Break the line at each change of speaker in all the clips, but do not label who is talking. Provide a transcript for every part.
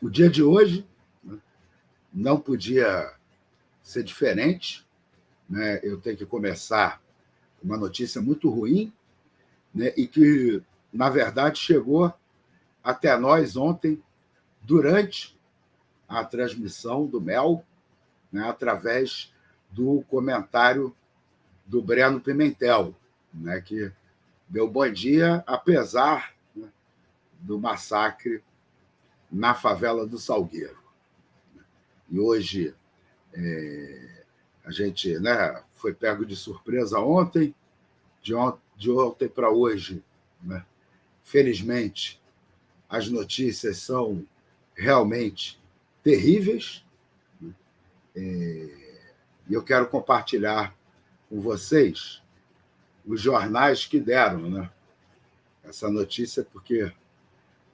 O dia de hoje, né, não podia ser diferente, né? Eu tenho que começar com uma notícia muito ruim, né? E que, na verdade, chegou até nós ontem, durante a transmissão do Mel, né? Através do comentário do Breno Pimentel, né? Que deu bom dia, apesar, né, do massacre na favela do Salgueiro. E hoje a gente, né, foi pego de surpresa ontem, de ontem para hoje, né, felizmente, as notícias são realmente terríveis, né, e eu quero compartilhar com vocês os jornais que deram, né, essa notícia, porque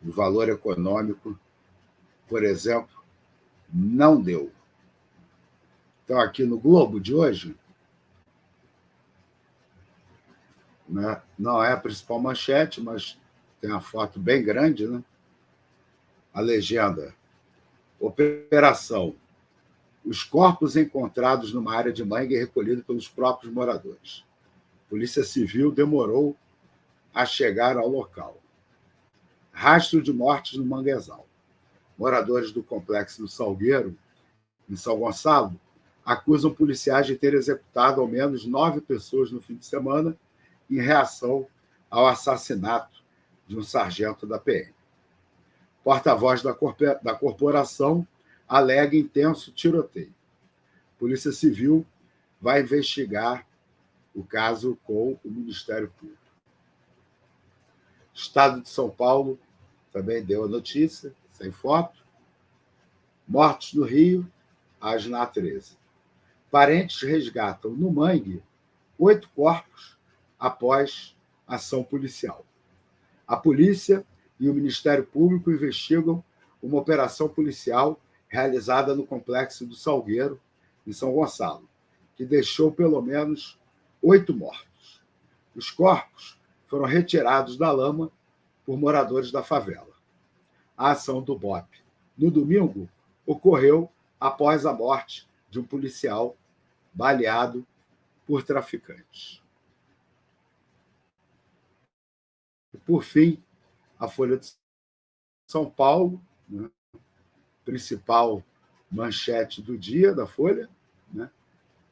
o Valor Econômico, por exemplo, não deu. Então, aqui no Globo de hoje, né, não é a principal manchete, mas tem uma foto bem grande, né? A legenda: Operação. Os corpos encontrados numa área de mangue recolhidos pelos próprios moradores. Polícia Civil demorou a chegar ao local. Rastro de mortes no manguezal. Moradores do complexo do Salgueiro, em São Gonçalo, acusam policiais de ter executado ao menos 9 pessoas no fim de semana em reação ao assassinato de um sargento da PM. Porta-voz da corporação alega intenso tiroteio. Polícia Civil vai investigar o caso com o Ministério Público. Estado de São Paulo também deu a notícia, sem foto. Mortos no Rio, Asna 13. Parentes resgatam no mangue 8 corpos após ação policial. A polícia e o Ministério Público investigam uma operação policial realizada no complexo do Salgueiro, em São Gonçalo, que deixou pelo menos 8 mortos. Os corpos foram retirados da lama por moradores da favela. A ação do BOP no domingo ocorreu após a morte de um policial baleado por traficantes. E, por fim, a Folha de São Paulo, né, principal manchete do dia da Folha, né,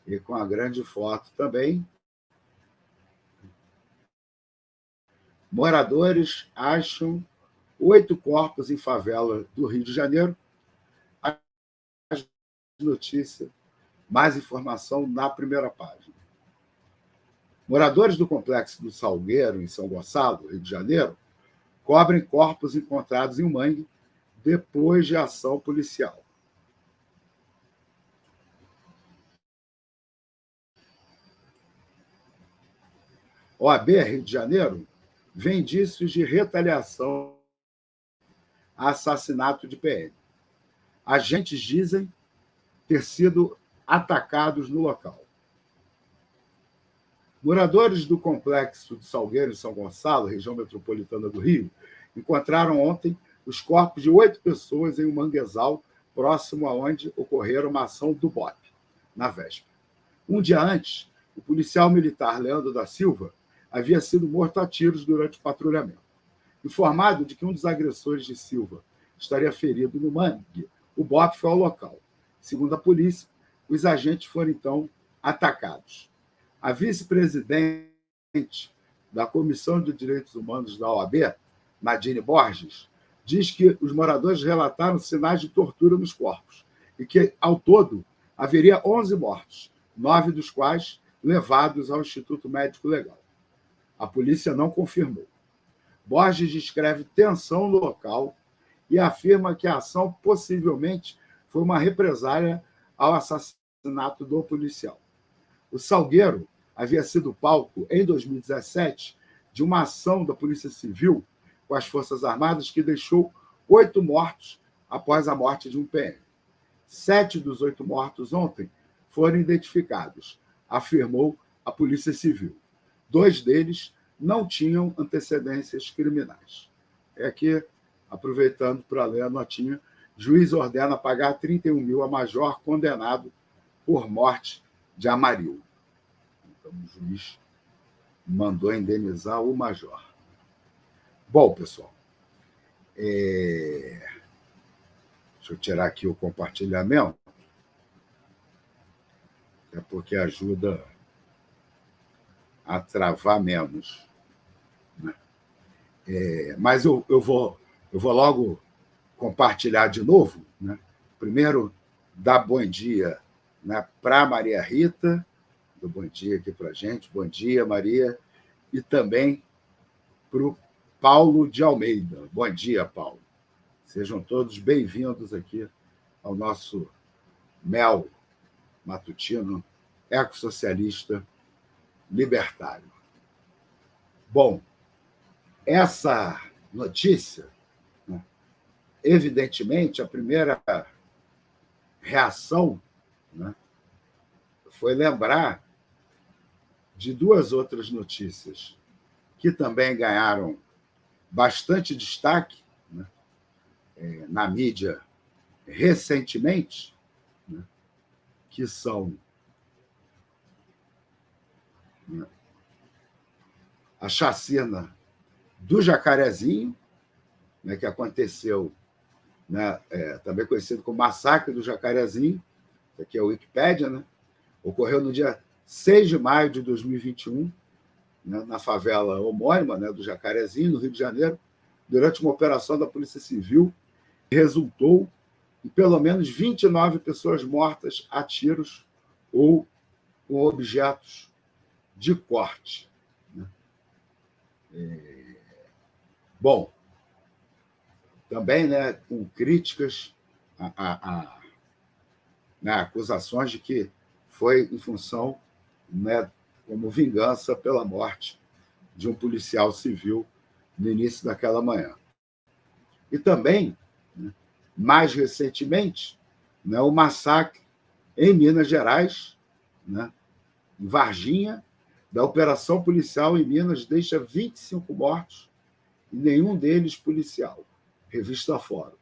e com a grande foto também. Moradores acham 8 corpos em favela do Rio de Janeiro. Notícia, mais informação na primeira página. Moradores do complexo do Salgueiro, em São Gonçalo, Rio de Janeiro, cobrem corpos encontrados em um mangue depois de ação policial. OAB Rio de Janeiro vê indícios de retaliação a assassinato de PM. Agentes dizem ter sido atacados no local. Moradores do complexo de Salgueiro, em São Gonçalo, região metropolitana do Rio, encontraram ontem os corpos de 8 pessoas em um manguezal próximo aonde ocorreu uma ação do BOP, na véspera. Um dia antes, o policial militar Leandro da Silva havia sido morto a tiros durante o patrulhamento. Informado de que um dos agressores de Silva estaria ferido no mangue, o BOP foi ao local. Segundo a polícia, os agentes foram, então, atacados. A vice-presidente da Comissão de Direitos Humanos da OAB, Nadine Borges, diz que os moradores relataram sinais de tortura nos corpos e que, ao todo, haveria 11 mortos, 9 dos quais levados ao Instituto Médico Legal. A polícia não confirmou. Borges descreve tensão no local e afirma que a ação possivelmente foi uma represália ao assassinato do policial. O Salgueiro havia sido palco, em 2017, de uma ação da Polícia Civil com as Forças Armadas que deixou 8 mortos após a morte de um PM. 7 dos 8 mortos ontem foram identificados, afirmou a Polícia Civil. 2 deles não tinham antecedências criminais. É aqui, aproveitando para ler a notinha Juiz ordena pagar 31 mil a major condenado por morte de Amarildo. Então, o juiz mandou indenizar o major. Bom, pessoal, deixa eu tirar aqui o compartilhamento, é porque ajuda a travar menos. Né? Mas eu vou logo compartilhar de novo. Né? Primeiro, dar bom dia, né, para a Maria Rita, do bom dia aqui para a gente. Bom dia, Maria. E também para o Paulo de Almeida. Bom dia, Paulo. Sejam todos bem-vindos aqui ao nosso Mel Matutino, ecossocialista libertário. Bom, essa notícia, né, evidentemente, a primeira reação, né, foi lembrar de duas outras notícias que também ganharam bastante destaque, né, na mídia recentemente, né, que são, né, a chacina do Jacarezinho, né, que aconteceu, né, também conhecido como Massacre do Jacarezinho, aqui é a Wikipédia, né, ocorreu no dia 6 de maio de 2021, né, na favela homônima, né, do Jacarezinho, no Rio de Janeiro, durante uma operação da Polícia Civil, que resultou em pelo menos 29 pessoas mortas a tiros ou com objetos de corte. Né? Bom, também, né, com críticas né, acusações de que foi em função, né, como vingança pela morte de um policial civil no início daquela manhã. E também, né, mais recentemente, né, o massacre em Minas Gerais, né, em Varginha, da operação policial em Minas deixa 25 mortos e nenhum deles policial. Revista Fórum.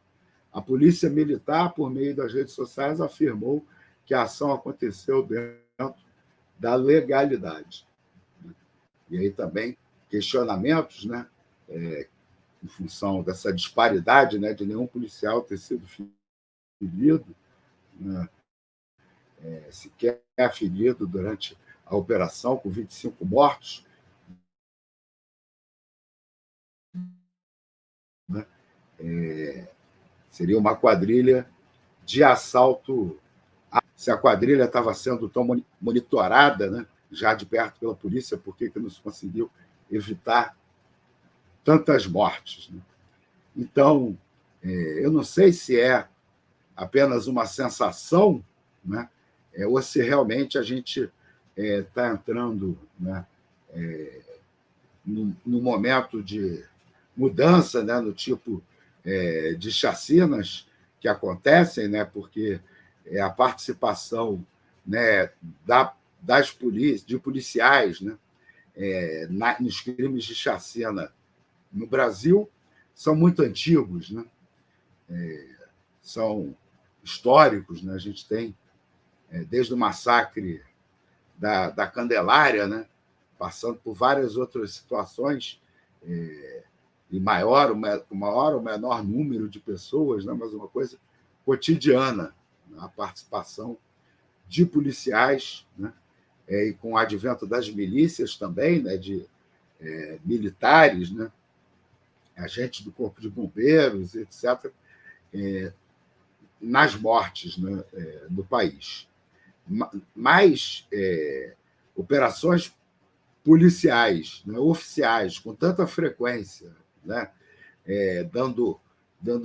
A Polícia Militar, por meio das redes sociais, afirmou que a ação aconteceu dentro da legalidade. E aí também questionamentos, né, em função dessa disparidade, né, de nenhum policial ter sido ferido, né, sequer ferido durante a operação, com 25 mortos. Né, seria uma quadrilha de assalto. Se a quadrilha estava sendo tão monitorada, né, já de perto pela polícia, por que não se conseguiu evitar tantas mortes? Né? Então, eu não sei se é apenas uma sensação, né, ou se realmente a gente está entrando, né, no momento de mudança, né, no tipo de chacinas que acontecem, né, porque a participação, né, de policiais, né, nos crimes de chacina no Brasil são muito antigos, né, são históricos. Né, a gente tem, desde o massacre da Candelária, né, passando por várias outras situações, e com maior ou menor número de pessoas, né, mas uma coisa cotidiana, a participação de policiais, né, e com o advento das milícias também, né, de militares, né, agentes do Corpo de Bombeiros, etc., nas mortes, né, do país. Mas operações policiais, né, oficiais, com tanta frequência, né, dando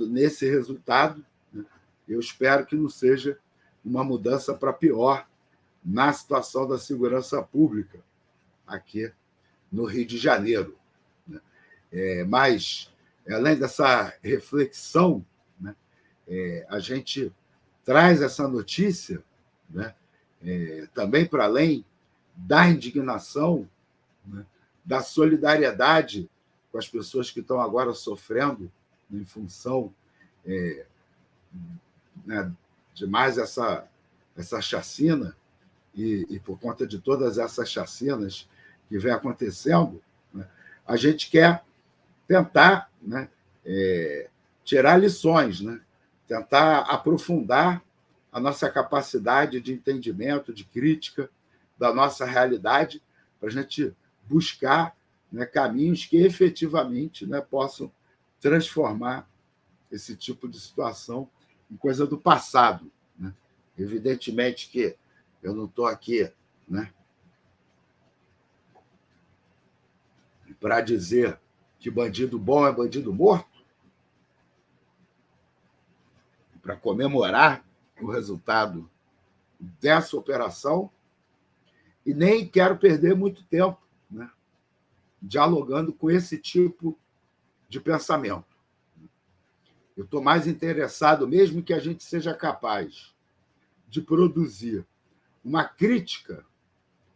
nesse resultado, né, eu espero que não seja uma mudança para pior na situação da segurança pública aqui no Rio de Janeiro. Né? Mas, além dessa reflexão, né, a gente traz essa notícia, né, também para além da indignação, né, da solidariedade com as pessoas que estão agora sofrendo em função né, de mais essa chacina, e por conta de todas essas chacinas que vem acontecendo, né, a gente quer tentar, né, tirar lições, né, tentar aprofundar a nossa capacidade de entendimento, de crítica da nossa realidade, para a gente buscar, né, caminhos que efetivamente, né, possam transformar esse tipo de situação em coisa do passado, né? Evidentemente que eu não estou aqui, né, para dizer que bandido bom é bandido morto, para comemorar o resultado dessa operação, e nem quero perder muito tempo, né, dialogando com esse tipo de pensamento. Eu estou mais interessado, mesmo que a gente seja capaz de produzir uma crítica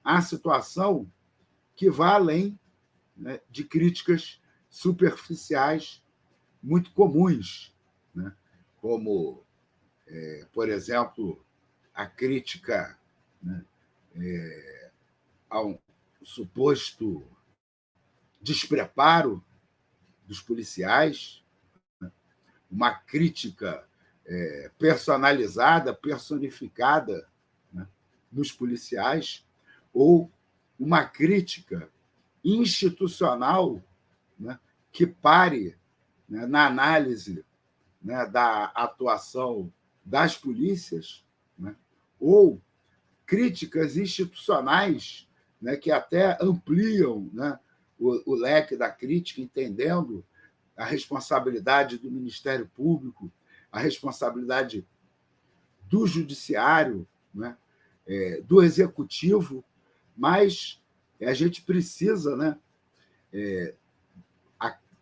à situação que vá além, né, de críticas superficiais muito comuns, né, como, por exemplo, a crítica, né, a um suposto despreparo dos policiais, uma crítica personalizada, personificada, né, nos policiais, ou uma crítica institucional, né, que pare, né, na análise, né, da atuação das polícias, né, ou críticas institucionais, né, que até ampliam, né, o leque da crítica, entendendo a responsabilidade do Ministério Público, a responsabilidade do Judiciário, né, do Executivo, mas a gente precisa, né,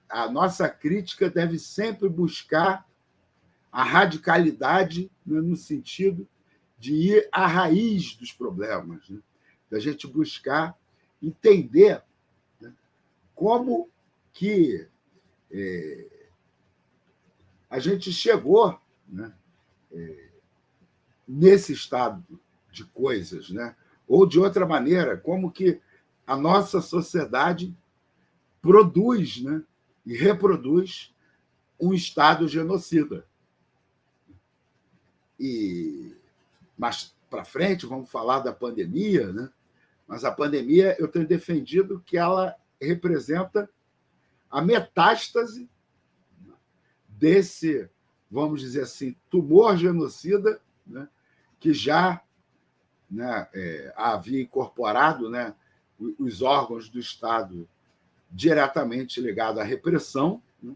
a nossa crítica deve sempre buscar a radicalidade, né, no sentido de ir à raiz dos problemas, né, da gente buscar entender, né, como que a gente chegou, né, nesse estado de coisas, né? Ou, de outra maneira, como que a nossa sociedade produz, né, e reproduz um Estado genocida. E mais para frente vamos falar da pandemia, né? Mas a pandemia, eu tenho defendido que ela representa a metástase desse, vamos dizer assim, tumor genocida, né, que já, né, havia incorporado, né, os órgãos do Estado diretamente ligados à repressão, né,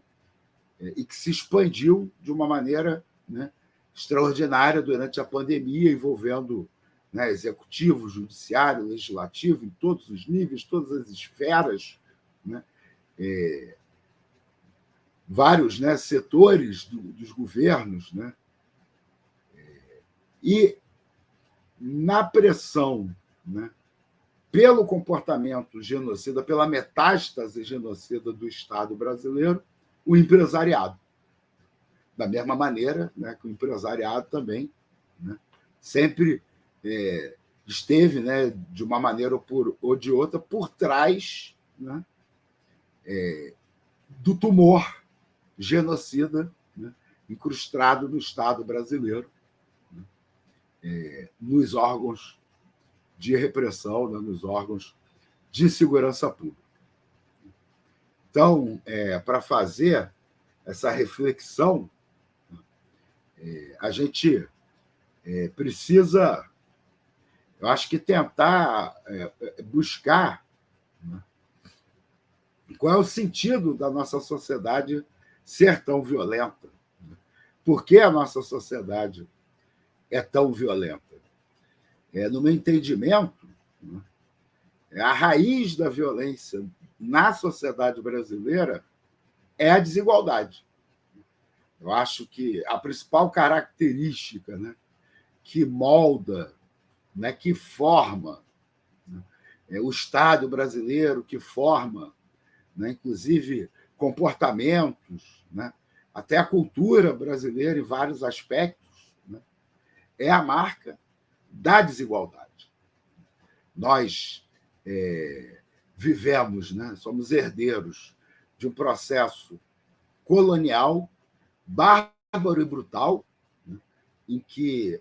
e que se expandiu de uma maneira, né, extraordinária durante a pandemia, envolvendo, né, executivo, judiciário, legislativo, em todos os níveis, todas as esferas, né, vários, né, setores dos governos, né, e na pressão, né, pelo comportamento genocida, pela metástase genocida do Estado brasileiro, o empresariado. Da mesma maneira, né, que o empresariado também, né, sempre esteve, né, de uma maneira ou de outra, por trás, né, do tumor genocida, né, incrustado no Estado brasileiro, nos órgãos de repressão, né, nos órgãos de segurança pública. Então, para fazer essa reflexão, a gente precisa, eu acho que tentar buscar, né, qual é o sentido da nossa sociedade ser tão violenta. Por que a nossa sociedade é tão violenta? No meu entendimento, né, a raiz da violência na sociedade brasileira é a desigualdade. Eu acho que a principal característica, né, que molda, né, que forma, né, o Estado brasileiro, que forma, né, inclusive comportamentos, né, até a cultura brasileira, em vários aspectos, né, é a marca da desigualdade. Nós vivemos, né, somos herdeiros de um processo colonial, bárbaro e brutal, né, em que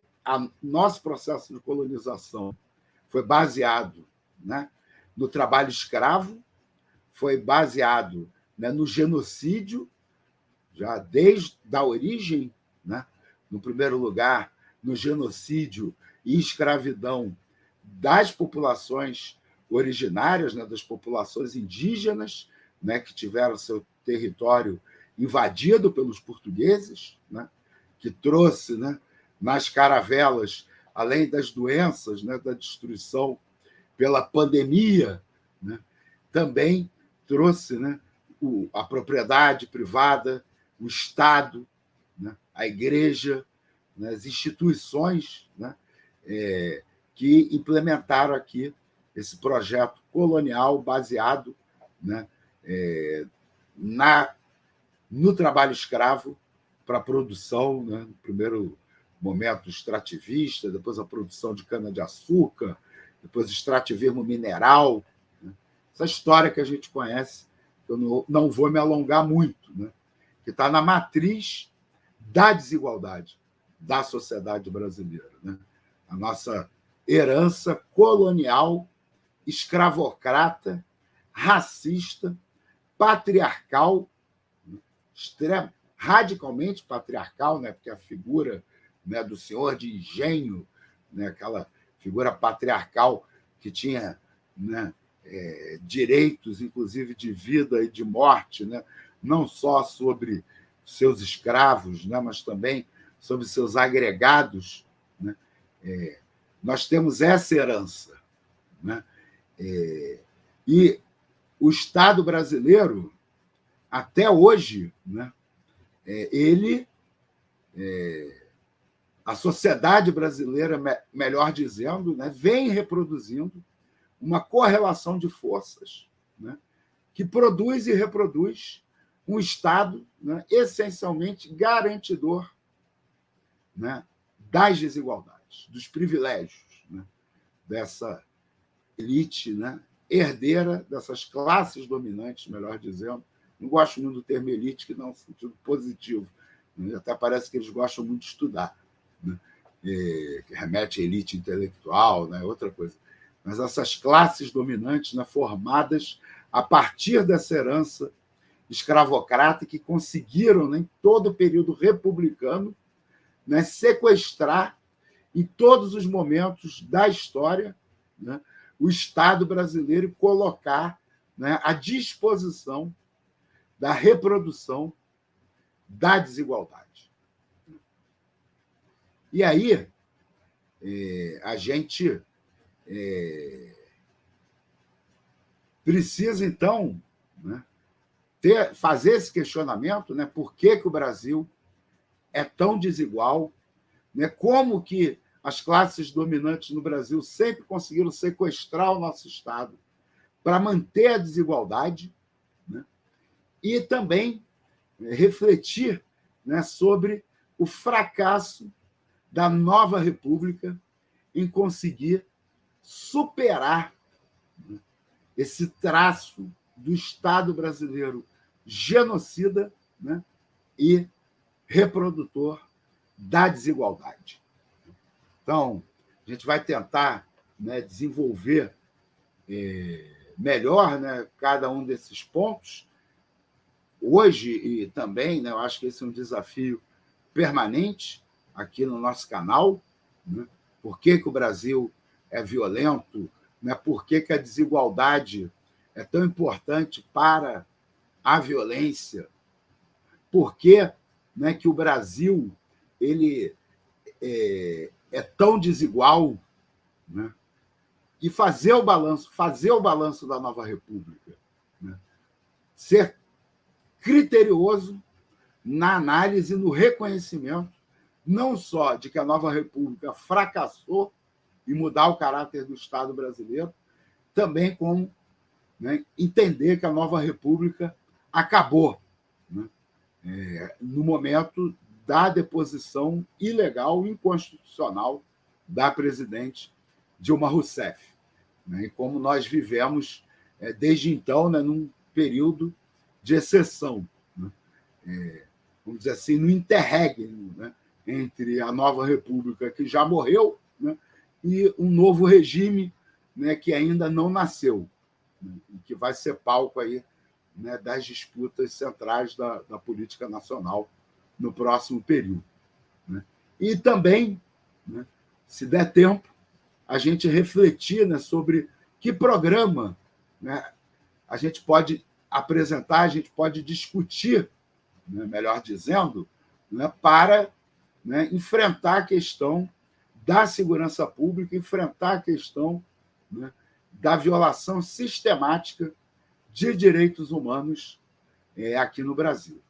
nosso processo de colonização foi baseado, né, no trabalho escravo, foi baseado, né, no genocídio, já desde a origem, né, no primeiro lugar, no genocídio e escravidão das populações originárias, né, das populações indígenas, né, que tiveram seu território invadido pelos portugueses, né, que trouxe, né, nas caravelas, além das doenças, né, da destruição pela pandemia, né, também trouxe, né, a propriedade privada, o Estado, né, a igreja, né, as instituições, né, que implementaram aqui esse projeto colonial baseado, né, no trabalho escravo para a produção, né, no primeiro momento extrativista, depois a produção de cana-de-açúcar, depois extrativismo mineral, né, essa história que a gente conhece, eu não vou me alongar muito, né, que está na matriz da desigualdade da sociedade brasileira, né? A nossa herança colonial, escravocrata, racista, patriarcal, radicalmente patriarcal, né? Porque a figura, né, do senhor de engenho, né, aquela figura patriarcal que tinha, né, direitos, inclusive de vida e de morte, né, não só sobre seus escravos, né, mas também sobre seus agregados, né? Nós temos essa herança, né? E o Estado brasileiro, até hoje, né, a sociedade brasileira, melhor dizendo, né, vem reproduzindo uma correlação de forças, né, que produz e reproduz um Estado, né, essencialmente garantidor, né, das desigualdades, dos privilégios, né, dessa elite, né, herdeira dessas classes dominantes, melhor dizendo. Não gosto muito do termo elite, que dá um sentido positivo, né, até parece que eles gostam muito de estudar, né, que remete à elite intelectual, né, outra coisa. Mas essas classes dominantes, né, formadas a partir dessa herança escravocrata, que conseguiram, né, em todo o período republicano, né, sequestrar em todos os momentos da história, né, o Estado brasileiro e colocar, né, à disposição da reprodução da desigualdade. E aí a gente precisa, então, né, fazer esse questionamento, né, por que o Brasil é tão desigual, né, como que as classes dominantes no Brasil sempre conseguiram sequestrar o nosso Estado para manter a desigualdade, né, e também refletir, né, sobre o fracasso da nova República em conseguir superar, né, esse traço do Estado brasileiro genocida, né, e reprodutor da desigualdade. Então, a gente vai tentar, né, desenvolver melhor, né, cada um desses pontos hoje, e também, né, eu acho que esse é um desafio permanente aqui no nosso canal, né? Por que o Brasil é violento, né? Por que a desigualdade é tão importante para a violência, por que, né, que o Brasil ele é tão desigual, né? E fazer o balanço da nova República, né? Ser criterioso na análise e no reconhecimento, não só de que a nova República fracassou em mudar o caráter do Estado brasileiro, também como, né, entender que a nova República acabou, né, no momento da deposição ilegal, inconstitucional da presidente Dilma Rousseff. Né? E como nós vivemos, desde então, né, num período de exceção, né? Vamos dizer assim, no interregno, né, entre a nova república, que já morreu, né, e um novo regime, né, que ainda não nasceu, né, e que vai ser palco aí, né, das disputas centrais da política nacional no próximo período. Né? E também, né, se der tempo, a gente refletir, né, sobre que programa, né, a gente pode apresentar, a gente pode discutir, né, melhor dizendo, né, para, né, enfrentar a questão da segurança pública, enfrentar a questão, né, da violação sistemática de direitos humanos aqui no Brasil.